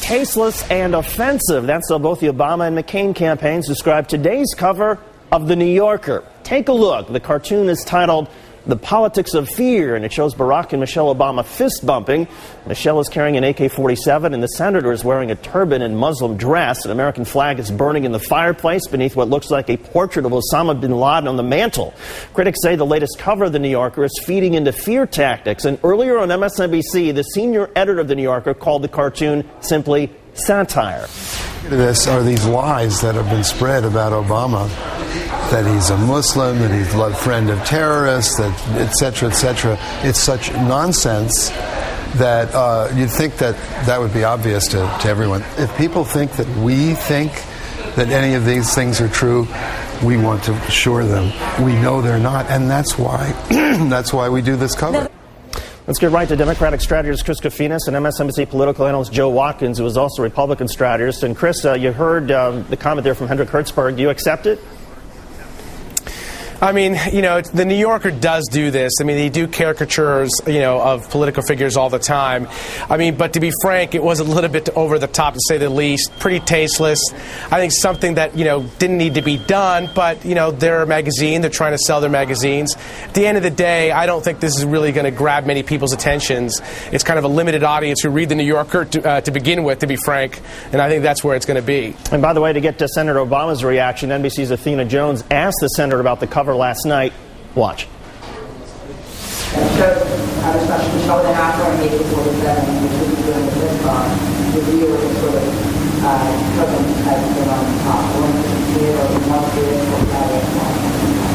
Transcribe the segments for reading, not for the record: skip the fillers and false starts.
tasteless and offensive. That's how both the Obama and McCain campaigns described today's cover of The New Yorker. Take a look. The cartoon is titled "The Politics of Fear," and it shows Barack and Michelle Obama fist bumping. Michelle is carrying an AK-47, and the senator is wearing a turban and Muslim dress. An American flag is burning in the fireplace beneath what looks like a portrait of Osama bin Laden on the mantle. Critics say the latest cover of The New Yorker is feeding into fear tactics. And earlier on MSNBC, the senior editor of The New Yorker called the cartoon simply satire. This are these lies that have been spread about Obama, that he's a Muslim, that he's a friend of terrorists, that et cetera, et cetera. It's such nonsense that you'd think that that would be obvious to everyone. If people think that we think that any of these things are true, we want to assure them we know they're not, and that's why that's why we do this cover. Let's get right to Democratic strategist Chris Kofinas and MSNBC political analyst Joe Watkins, who is also a Republican strategist. And Chris, you heard the comment there from Hendrik Hertzberg. Do you accept it? I mean, you know, the New Yorker does do this. I mean, they do caricatures, you know, of political figures all the time. I mean, but to be frank, it was a little bit over the top, to say the least. Pretty tasteless. I think something that, you know, didn't need to be done, but, you know, they're a magazine. They're trying to sell their magazines. At the end of the day, I don't think this is really going to grab many people's attentions. It's kind of a limited audience who read the New Yorker to begin with, to be frank, and I think that's where it's going to be. And by the way, to get to Senator Obama's reaction, NBC's Athena Jones asked the senator about the cover last night. Watch. I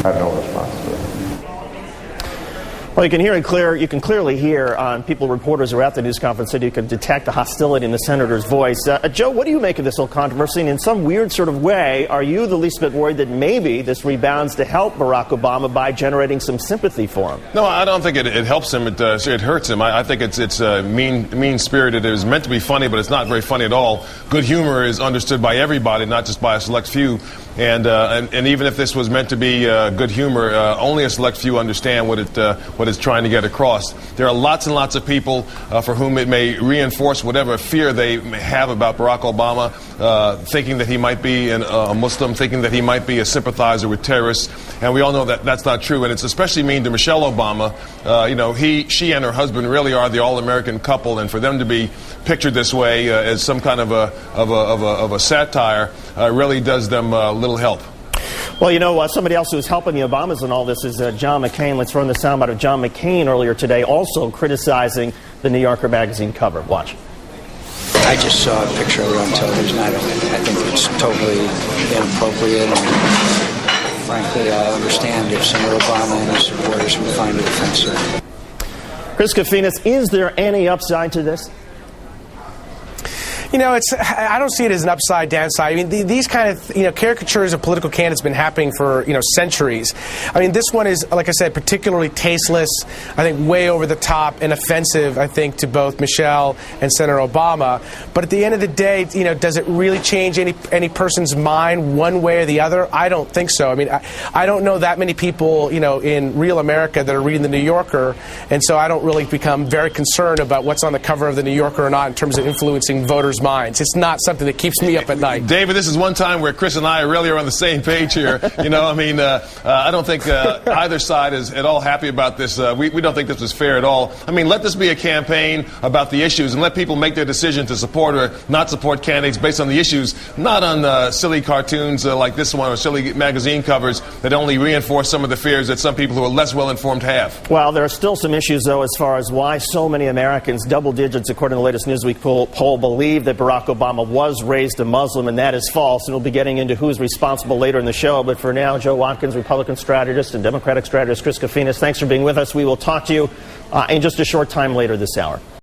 have no response to it. Well, you can clearly hear people, reporters who are at the news conference said you could detect the hostility in the senator's voice. Joe, what do you make of this whole controversy? And in some weird sort of way, are you the least bit worried that maybe this rebounds to help Barack Obama by generating some sympathy for him? No, I don't think it helps him. It hurts him. I think it's mean-spirited. It was meant to be funny, but it's not very funny at all. Good humor is understood by everybody, not just by a select few. And even if this was meant to be good humor, only a select few understand what it's trying to get across. There are lots and lots of people for whom it may reinforce whatever fear they may have about Barack Obama, thinking that he might be a Muslim, thinking that he might be a sympathizer with terrorists. And we all know that that's not true. And it's especially mean to Michelle Obama. You know, she and her husband really are the all-American couple, and for them to be pictured this way as some kind of a satire really does them little help. Well, you know, somebody else who's helping the Obamas in all this is John McCain. Let's run the soundbite of John McCain earlier today, also criticizing the New Yorker magazine cover. Watch. I just saw a picture of it on television. I think it's totally inappropriate, and frankly, I understand if Senator Obama and his supporters would find it offensive. Chris Kofinas, is there any upside to this? You know, I don't see it as an upside downside. I mean, these kind of, you know, caricatures of political candidates have been happening for, you know, centuries. I mean, this one is, like I said, particularly tasteless, I think way over the top and offensive, I think, to both Michelle and Senator Obama. But at the end of the day, you know, does it really change any person's mind one way or the other? I don't think so. I mean, I don't know that many people, you know, in real America that are reading the New Yorker, and so I don't really become very concerned about what's on the cover of the New Yorker or not in terms of influencing voters' minds. It's not something that keeps me up at night. David, this is one time where Chris and I really are on the same page here. You know, I mean, I don't think either side is at all happy about this. We don't think this is fair at all. I mean, let this be a campaign about the issues and let people make their decision to support or not support candidates based on the issues, not on silly cartoons like this one or silly magazine covers that only reinforce some of the fears that some people who are less well-informed have. Well, there are still some issues, though, as far as why so many Americans, double digits according to the latest Newsweek poll, believe that Barack Obama was raised a Muslim, and that is false. And we'll be getting into who's responsible later in the show. But for now, Joe Watkins, Republican strategist, and Democratic strategist Chris Kofinas, thanks for being with us. We will talk to you in just a short time later this hour.